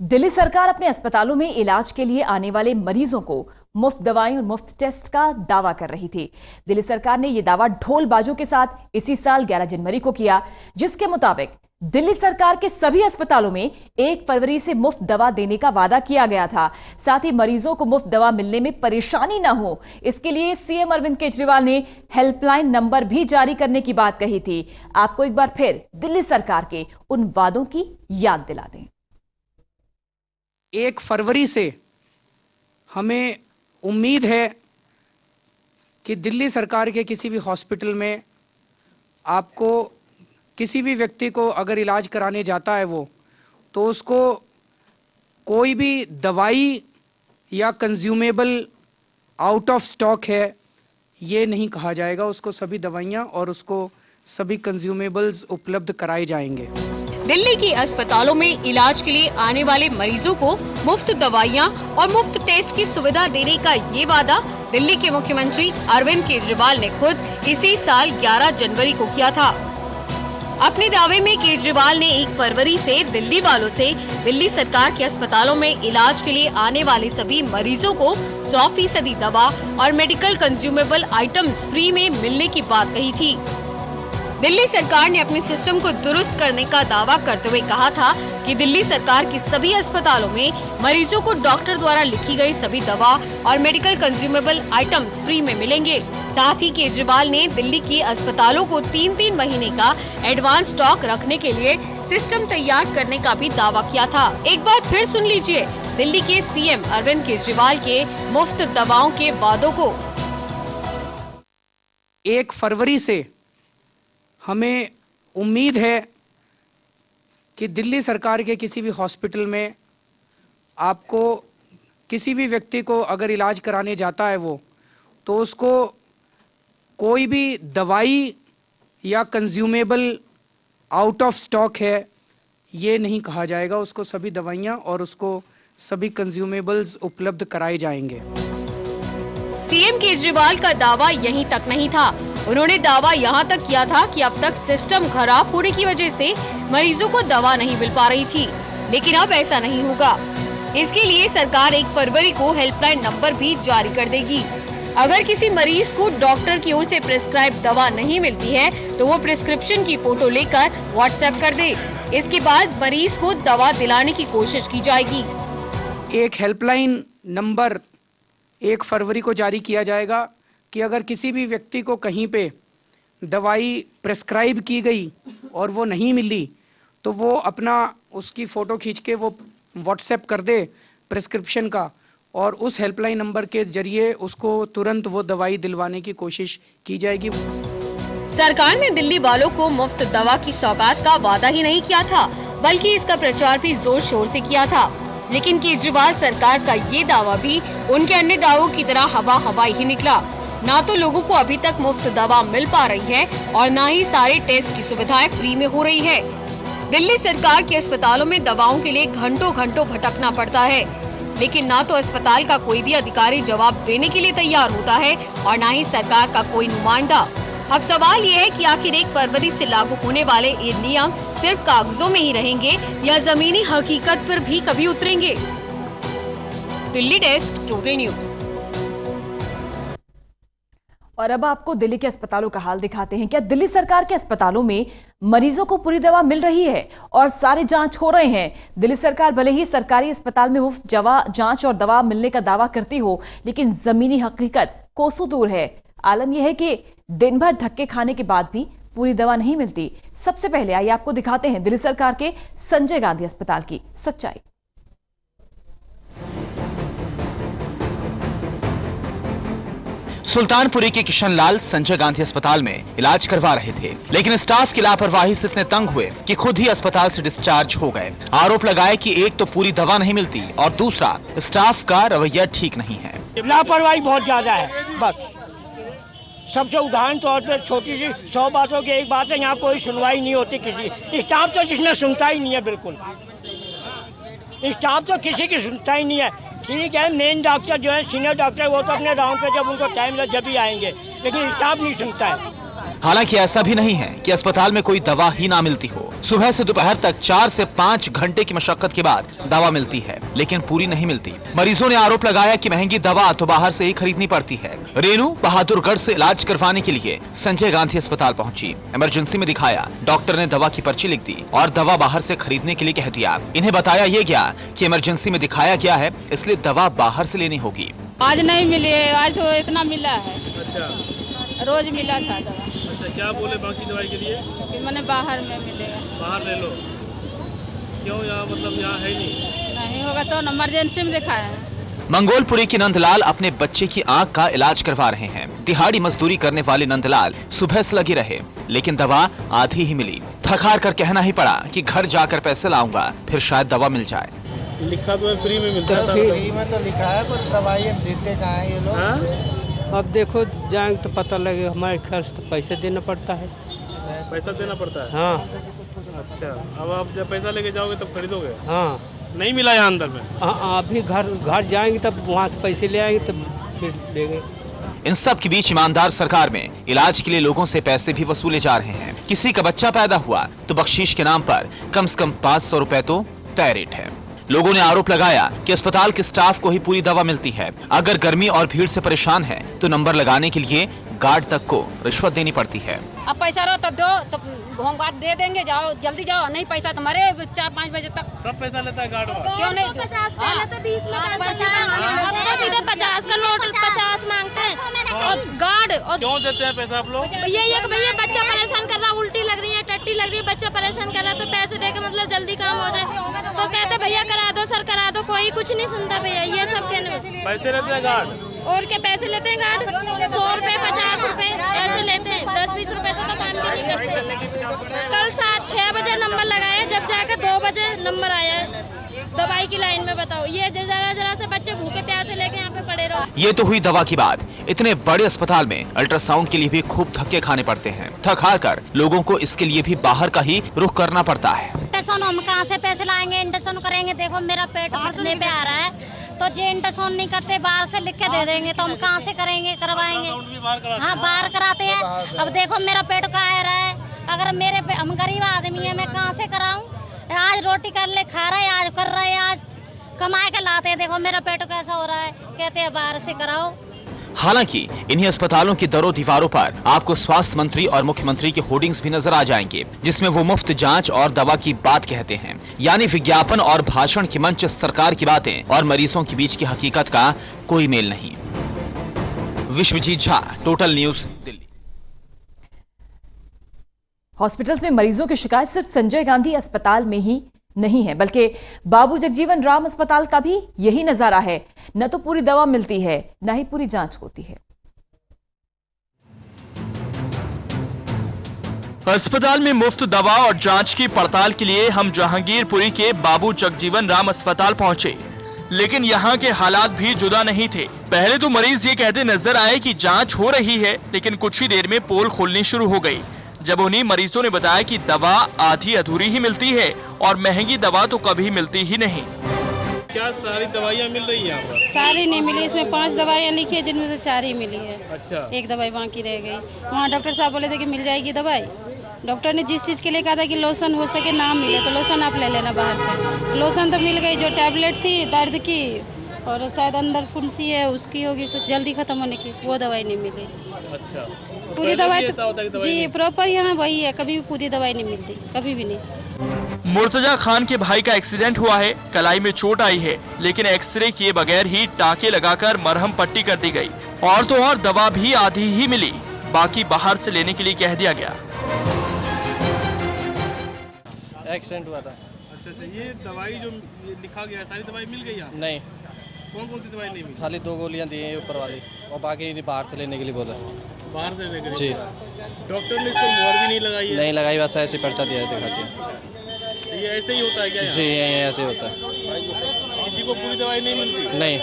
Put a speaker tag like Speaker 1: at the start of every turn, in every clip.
Speaker 1: दिल्ली सरकार अपने अस्पतालों में इलाज के लिए आने वाले मरीजों को मुफ्त दवाएं और मुफ्त टेस्ट का दावा कर रही थी। दिल्ली सरकार ने यह दावा ढोल बाजों के साथ इसी साल 11 जनवरी को किया, जिसके मुताबिक दिल्ली सरकार के सभी अस्पतालों में 1 फरवरी से मुफ्त दवा देने का वादा किया गया था। साथ ही मरीजों को मुफ्त दवा मिलने में परेशानी न हो, इसके लिए सीएम अरविंद केजरीवाल ने हेल्पलाइन नंबर भी जारी करने की बात कही थी। आपको एक बार फिर दिल्ली सरकार के उन वादों की याद दिला दें।
Speaker 2: 1 फरवरी से हमें उम्मीद है कि दिल्ली सरकार के किसी भी हॉस्पिटल में आपको किसी भी व्यक्ति को अगर इलाज कराने जाता है वो, तो उसको कोई भी दवाई या कंज्यूमेबल आउट ऑफ स्टॉक है ये नहीं कहा जाएगा। उसको सभी दवाइयाँ और उसको सभी कंज्यूमेबल्स उपलब्ध कराए जाएंगे।
Speaker 3: दिल्ली के अस्पतालों में इलाज के लिए आने वाले मरीजों को मुफ्त दवाइयां और मुफ्त टेस्ट की सुविधा देने का ये वादा दिल्ली के मुख्यमंत्री अरविंद केजरीवाल ने खुद इसी साल 11 जनवरी को किया था। अपने दावे में केजरीवाल ने 1 फरवरी से दिल्ली वालों से दिल्ली सरकार के अस्पतालों में इलाज के लिए आने वाले सभी मरीजों को 100% दवा और मेडिकल कंज्यूमेबल आइटम्स फ्री में मिलने की बात कही थी। दिल्ली सरकार ने अपने सिस्टम को दुरुस्त करने का दावा करते हुए कहा था कि दिल्ली सरकार के सभी अस्पतालों में मरीजों को डॉक्टर द्वारा लिखी गई सभी दवा और मेडिकल कंज्यूमेबल आइटम्स फ्री में मिलेंगे। साथ ही केजरीवाल ने दिल्ली के अस्पतालों को 3-3 महीने का एडवांस स्टॉक रखने के लिए सिस्टम तैयार करने का भी दावा किया था। एक बार फिर सुन लीजिए दिल्ली के सीएम अरविंद केजरीवाल के मुफ्त दवाओं के वादों को।
Speaker 2: 1 फरवरी से हमें उम्मीद है कि दिल्ली सरकार के किसी भी हॉस्पिटल में आपको किसी भी व्यक्ति को अगर इलाज कराने जाता है वो, तो उसको कोई भी दवाई या कंज्यूमेबल आउट ऑफ स्टॉक है ये नहीं कहा जाएगा। उसको सभी दवाइयाँ और उसको सभी कंज्यूमेबल्स उपलब्ध कराए जाएंगे।
Speaker 3: सीएम केजरीवाल का दावा यहीं तक नहीं था। उन्होंने दावा यहां तक किया था कि अब तक सिस्टम खराब होने की वजह से मरीजों को दवा नहीं मिल पा रही थी, लेकिन अब ऐसा नहीं होगा। इसके लिए सरकार 1 फरवरी को हेल्पलाइन नंबर भी जारी कर देगी। अगर किसी मरीज को डॉक्टर की ओर से प्रिस्क्राइब दवा नहीं मिलती है तो वो प्रिस्क्रिप्शन की फोटो लेकर व्हाट्सएप कर दे। इसके बाद मरीज को दवा दिलाने की कोशिश की जाएगी।
Speaker 2: एक हेल्पलाइन नंबर 1 फरवरी को जारी किया जाएगा कि अगर किसी भी व्यक्ति को कहीं पे दवाई प्रिस्क्राइब की गई और वो नहीं मिली तो वो अपना उसकी फ़ोटो खींच के वो व्हाट्सएप कर दे प्रिस्क्रिप्शन का, और उस हेल्पलाइन नंबर के जरिए उसको तुरंत वो दवाई दिलवाने की कोशिश की जाएगी।
Speaker 3: सरकार ने दिल्ली वालों को मुफ्त दवा की सौगात का वादा ही नहीं किया था, बल्कि इसका प्रचार भी जोर शोर से किया था। लेकिन केजरीवाल सरकार का ये दावा भी उनके अन्य दावों की तरह हवा ही निकला। ना तो लोगों को अभी तक मुफ्त दवा मिल पा रही है और ना ही सारे टेस्ट की सुविधाएं फ्री में हो रही है। दिल्ली सरकार के अस्पतालों में दवाओं के लिए घंटों भटकना पड़ता है, लेकिन ना तो अस्पताल का कोई भी अधिकारी जवाब देने के लिए तैयार होता है और ना ही सरकार का कोई नुमाइंदा। अब सवाल ये है कि आखिर 1 फरवरी से लागू होने वाले ये नियम सिर्फ कागजों में ही रहेंगे या जमीनी हकीकत पर भी कभी उतरेंगे। Delhi desk, today news.
Speaker 1: और अब आपको दिल्ली के अस्पतालों का हाल दिखाते हैं। क्या दिल्ली सरकार के अस्पतालों में मरीजों को पूरी दवा मिल रही है और सारे जांच हो रहे हैं? दिल्ली सरकार भले ही सरकारी अस्पताल में मुफ्त जांच और दवा मिलने का दावा करती हो, लेकिन जमीनी हकीकत कोसों दूर है। आलम यह है कि दिन भर धक्के खाने के बाद भी पूरी दवा नहीं मिलती। सबसे पहले आइए आपको दिखाते हैं दिल्ली सरकार के संजय गांधी अस्पताल की सच्चाई।
Speaker 4: सुल्तानपुरी के किशन लाल संजय गांधी अस्पताल में इलाज करवा रहे थे, लेकिन स्टाफ की लापरवाही से इतने तंग हुए कि खुद ही अस्पताल से डिस्चार्ज हो गए। आरोप लगाए कि एक तो पूरी दवा नहीं मिलती और दूसरा स्टाफ का रवैया ठीक नहीं है।
Speaker 5: लापरवाही बहुत ज्यादा है। बस सबसे उदाहरण तौर पर छोटी सी 100 बातों की एक बात है, यहाँ कोई सुनवाई नहीं होती किसी स्टाफ तो जिसने सुनता ही नहीं है। बिल्कुल स्टाफ तो किसी की सुनता ही नहीं है। ठीक है, मेन डॉक्टर जो है सीनियर डॉक्टर वो तो अपने राउंड पे जब उनको टाइम लगे जब ही आएंगे, लेकिन स्टाफ नहीं सुनता है।
Speaker 4: हालांकि ऐसा भी नहीं है कि अस्पताल में कोई दवा ही ना मिलती हो। सुबह से दोपहर तक 4 से 5 घंटे की मशक्कत के बाद दवा मिलती है, लेकिन पूरी नहीं मिलती। मरीजों ने आरोप लगाया कि महंगी दवा तो बाहर से ही खरीदनी पड़ती है। रेनू बहादुरगढ़ से इलाज करवाने के लिए संजय गांधी अस्पताल पहुंची। इमरजेंसी में दिखाया, डॉक्टर ने दवा की पर्ची लिख दी और दवा बाहर से खरीदने के लिए कह दिया। इन्हें बताया ये गया कि इमरजेंसी में दिखाया गया है, इसलिए दवा बाहर से लेनी होगी।
Speaker 6: आज नहीं मिली है, आज तो इतना मिला है।
Speaker 7: अच्छा,
Speaker 6: रोज मिला था दवा।
Speaker 7: अच्छा, क्या बोले बाकी दवाई के लिए?
Speaker 6: कि मैंने बाहर में मिलेगा।
Speaker 7: बाहर ले लो। क्यों यहाँ, मतलब यहाँ है ही
Speaker 6: नहीं होगा तो इमरजेंसी में दिखाया है।
Speaker 4: मंगोलपुरी के नंदलाल अपने बच्चे की आंख का इलाज करवा रहे हैं। दिहाड़ी मजदूरी करने वाले नंदलाल सुबह से लगे रहे, लेकिन दवा आधी ही मिली। थक हार कर कहना ही पड़ा कि घर जाकर पैसे लाऊंगा, फिर शायद दवा मिल जाए।
Speaker 7: लिखा तो फ्री में मिलता है।
Speaker 8: फ्री में तो लिखा है, पर दवाई अब देते कहाँ हैं ये लोग।
Speaker 7: हाँ?
Speaker 5: अब देखो जाएंगे तो पता लगे, हमारे खर्च तो पैसे देना पड़ता है।
Speaker 7: पैसा देना पड़ता है?
Speaker 5: हाँ।
Speaker 7: अच्छा, अब आप जब पैसा लेके जाओगे तब खरीदोगे?
Speaker 5: हाँ।
Speaker 7: नहीं मिला यहाँ अंदर में?
Speaker 5: अभी घर जाएंगे तब वहाँ से पैसे ले आएंगे तब फिर देंगे।
Speaker 4: इन सब के बीच ईमानदार सरकार में इलाज के लिए लोगों से पैसे भी वसूले जा रहे हैं। किसी का बच्चा पैदा हुआ तो बख्शीश के नाम पर कम से कम 500 रुपए तो तय रेट है। लोगों ने आरोप लगाया कि अस्पताल के स्टाफ को ही पूरी दवा मिलती है। अगर गर्मी और भीड़ से परेशान है तो नंबर लगाने के लिए गार्ड तक को रिश्वत देनी पड़ती है।
Speaker 6: अब पैसा रहो तब दो, तब होमगार्ड दे देंगे, जाओ जल्दी जाओ, नहीं पैसा तुम्हारे 4-5 बजे तक।
Speaker 7: सब पैसा लेता है गार्ड?
Speaker 6: क्यों नहीं? 50 पहले तो 20 सीधे 50 का नोट 50 मांगते हैं और गार्ड। और
Speaker 7: क्यों देते हैं पैसा आप लोग?
Speaker 6: ये भैया बच्चा परेशान कर रहा, उल्टी लग रही है, टट्टी लग रही है, बच्चा परेशान कर रहा, तो पैसे दे के मतलब जल्दी काम हो जाए। तो कहते भैया करा दो सर, करा दो, कोई कुछ नहीं सुनता भैया। ये सब कहने
Speaker 7: पैसे लेते हैं गार्ड?
Speaker 6: और के पैसे लेते हैं गार्ड, 100 रुपए 50 रुपए ऐसे लेते हैं। 10-20 रुपए से तो काम भी नहीं करते। कल 7-6 बजे नंबर लगाया, जब जाकर 2 बजे नंबर आया है दवाई की लाइन में। बताओ, ये जरा से बच्चे भूखे प्यासे लेके यहाँ पे पड़े रहो।
Speaker 4: ये तो हुई दवा की बात। इतने बड़े अस्पताल में अल्ट्रासाउंड के लिए भी खूब धक्के खाने पड़ते हैं। थक हार कर लोगों को इसके लिए भी बाहर का ही रुख करना पड़ता है।
Speaker 9: इंटरसाउंड हम कहाँ से पैसे लाएंगे? इंटरसाउंड करेंगे, देखो मेरा पेट फटने पे आ रहा है, तो जे इंटरसाउंड नहीं करते बाहर से लिख के दे देंगे, तो हम कहाँ से करेंगे, करवाएंगे? हाँ, बाहर कराते हैं। अब देखो मेरा पेट का आ रहा है, अगर हम गरीब आदमी है, मैं कहाँ से कराऊं? आज रोटी कर ले खा रहा है, आज कर रहा है, आज कमाए के लाते हैं। देखो मेरा पेट कैसा हो रहा है, कहते हैं बाहर से कराओ।
Speaker 4: हालांकि इन्हीं अस्पतालों की दरों दीवारों पर आपको स्वास्थ्य मंत्री और मुख्यमंत्री के होर्डिंग्स भी नजर आ जाएंगे, जिसमें वो मुफ्त जांच और दवा की बात कहते हैं। यानी विज्ञापन और भाषण की मंच सरकार की बातें और मरीजों के बीच की हकीकत का कोई मेल नहीं। Vishwajeet Jha, total news, Delhi.
Speaker 1: Hospitals में मरीजों की शिकायत सिर्फ संजय गांधी अस्पताल में ही नहीं है, बल्कि बाबू जगजीवन राम अस्पताल का भी यही नजारा है। न तो पूरी दवा मिलती है, न ही पूरी जांच होती है।
Speaker 10: अस्पताल में मुफ्त दवा और जांच की पड़ताल के लिए हम जहांगीरपुरी के बाबू जगजीवन राम अस्पताल पहुंचे, लेकिन यहां के हालात भी जुदा नहीं थे। पहले तो मरीज ये कहते नजर आए कि जांच हो रही है, लेकिन कुछ ही देर में पोल खोलनी शुरू हो गई, जब उन्हीं मरीजों ने बताया कि दवा आधी अधूरी ही मिलती है और महंगी दवा तो कभी मिलती ही नहीं।
Speaker 7: क्या सारी दवाइयाँ मिल रही है यहाँ पर?
Speaker 6: सारी नहीं मिली, इसमें 5 दवाइयाँ लिखी है, जिनमें से 4 ही मिली है।
Speaker 7: अच्छा।
Speaker 6: 1 दवाई बाकी रह गई। वहाँ डॉक्टर साहब बोले थे कि मिल जाएगी दवाई। डॉक्टर ने जिस चीज के लिए कहा था कि लोशन हो सके ना मिले तो लोशन आप ले लेना बाहर से। लोशन तो मिल गई, जो टैबलेट थी दर्द की और शायद अंदर फुंसी है उसकी होगी कुछ जल्दी खत्म होने की, वो दवाई नहीं मिली।
Speaker 7: अच्छा,
Speaker 6: पूरी दवाई तो जी प्रॉपर यहाँ वही है, कभी भी पूरी दवाई नहीं मिलती, कभी भी नहीं।
Speaker 10: मुर्तजा खान के भाई का एक्सीडेंट हुआ है, कलाई में चोट आई है, लेकिन एक्सरे किए बगैर ही टाके लगाकर मरहम पट्टी कर दी गई और तो और दवा भी आधी ही मिली, बाकी बाहर से लेने के लिए कह दिया गया।
Speaker 8: एक्सीडेंट हुआ था।
Speaker 7: अच्छा, ये दवाई जो लिखा गया सारी दवाई मिल गई यहाँ?
Speaker 8: नहीं।
Speaker 7: कौन कौन सी दवाई नहीं मिली?
Speaker 8: खाली 2 गोलियां दी हैं ऊपर वाली और बाकी बाहर से लेने के लिए बोला।
Speaker 7: बाहर से लेने के लिए?
Speaker 8: जी।
Speaker 7: डॉक्टर ने इसको मोहर भी नहीं लगाई है?
Speaker 8: नहीं लगाई, बस ऐसे पर्चा दिया है, दिखाती है।
Speaker 7: ये ऐसे ही होता है क्या यहाँ?
Speaker 8: जी, ऐसे होता है।
Speaker 7: किसी को पूरी दवाई नहीं मिलती?
Speaker 8: नहीं।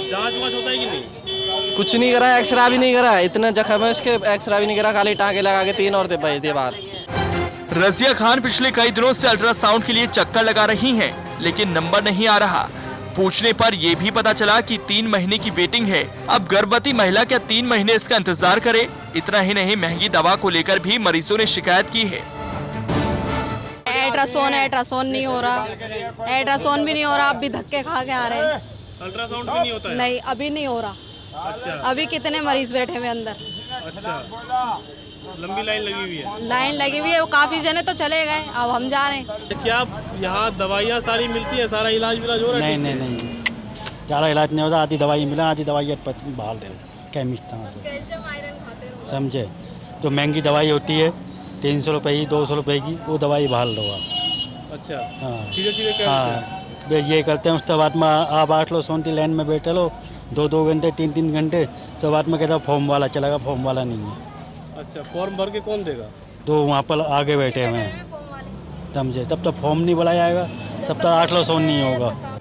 Speaker 7: जाँच वाँच होता है कि नहीं?
Speaker 8: कुछ नहीं करा, एक्सरा भी नहीं करा, इतना जख्म है इसके, एक्सरा भी नहीं करा, खाली टाँके लगा के 3 और दे बाहर।
Speaker 10: रजिया खान पिछले कई दिनों से अल्ट्रासाउंड के लिए चक्कर लगा रही हैं, लेकिन नंबर नहीं आ रहा। पूछने पर यह भी पता चला कि 3 महीने की वेटिंग है। अब गर्भवती महिला क्या 3 महीने इसका इंतजार करे? इतना ही नहीं, महंगी दवा को लेकर भी मरीजों ने शिकायत की है।
Speaker 6: अल्ट्रासाउंड नहीं हो रहा, अल्ट्रासाउंड भी नहीं हो रहा, आप भी धक्के खा के आ रहे हैं।
Speaker 7: अल्ट्रासाउंड भी नहीं होता है?
Speaker 6: नहीं, अभी नहीं हो रहा।
Speaker 7: अच्छा,
Speaker 6: अभी कितने मरीज बैठे हुए अंदर।
Speaker 7: अच्छा, लंबी लाइन लगी हुई है?
Speaker 6: लाइन लगी हुई है, वो काफी जने तो चले गए, अब हम जा रहे हैं।
Speaker 7: क्या यहाँ दवाइयाँ सारी मिलती है, सारा इलाज विलाज हो रहा है?
Speaker 5: नहीं, ज़्यादा इलाज नहीं होता, आधी दवाई मिला, आधी दवाई बहाल रहे केमिस्ट से, समझे। जो महंगी दवाई होती है 300 रुपए की, 200 रुपए की, वो दवाई बहाल दो आप।
Speaker 7: अच्छा,
Speaker 5: हाँ,
Speaker 7: सीधे
Speaker 5: हाँ, वे ये करते हैं। उसके बाद में आप 8 लो सोनती लाइन में बैठे लो 2-2 घंटे 3-3 घंटे, तो बाद में कहता फॉर्म वाला चलेगा, फॉर्म वाला नहीं है।
Speaker 7: अच्छा, फॉर्म भर के कौन देगा?
Speaker 5: तो वहाँ पर आगे बैठे हुए हैं, समझे। तब तक फॉर्म नहीं भरा जाएगा, तब तक 8 लो सोन नहीं होगा।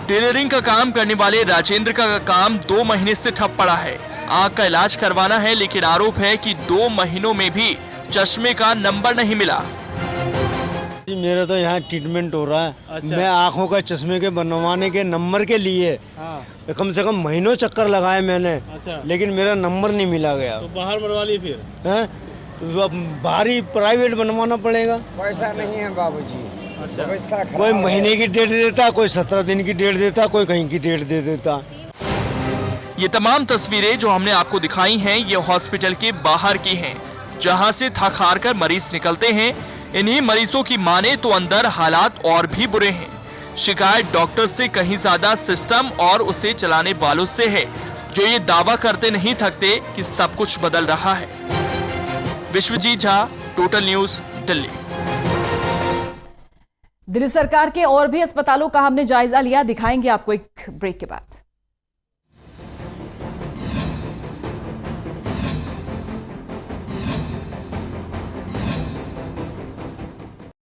Speaker 10: टेलरिंग का काम करने वाले राजेंद्र का काम 2 महीने से ठप पड़ा है। आंख का इलाज करवाना है, लेकिन आरोप है कि 2 महीनों में भी चश्मे का नंबर नहीं मिला।
Speaker 5: मेरा तो यहाँ ट्रीटमेंट हो रहा है।
Speaker 7: अच्छा।
Speaker 5: मैं आंखों का चश्मे के बनवाने के नंबर के लिए कम से कम महीनों चक्कर लगाए मैंने।
Speaker 7: अच्छा।
Speaker 5: लेकिन मेरा नंबर नहीं मिला गया।
Speaker 7: तो बाहर बनवा ली फिर?
Speaker 5: हैं? तो अब बाहरी प्राइवेट बनवाना पड़ेगा।
Speaker 11: पैसा नहीं है बाबूजी।
Speaker 7: अच्छा,
Speaker 5: कोई महीने की डेट देता, कोई 17 दिन की डेट देता, कोई कहीं की डेट दे देता।
Speaker 10: ये तमाम तस्वीरें जो हमने आपको दिखाई हैं, ये हॉस्पिटल के बाहर की हैं, जहां से थक हार कर मरीज निकलते हैं। इन्हीं मरीजों की माने तो अंदर हालात और भी बुरे हैं। शिकायत डॉक्टर से कहीं ज्यादा सिस्टम और उसे चलाने वालों से है, जो ये दावा करते नहीं थकते कि सब कुछ बदल रहा है। Vishwajit Jha, total news, Delhi.
Speaker 1: दिल्ली सरकार के और भी अस्पतालों का हमने जायजा लिया, दिखाएंगे आपको एक ब्रेक के बाद।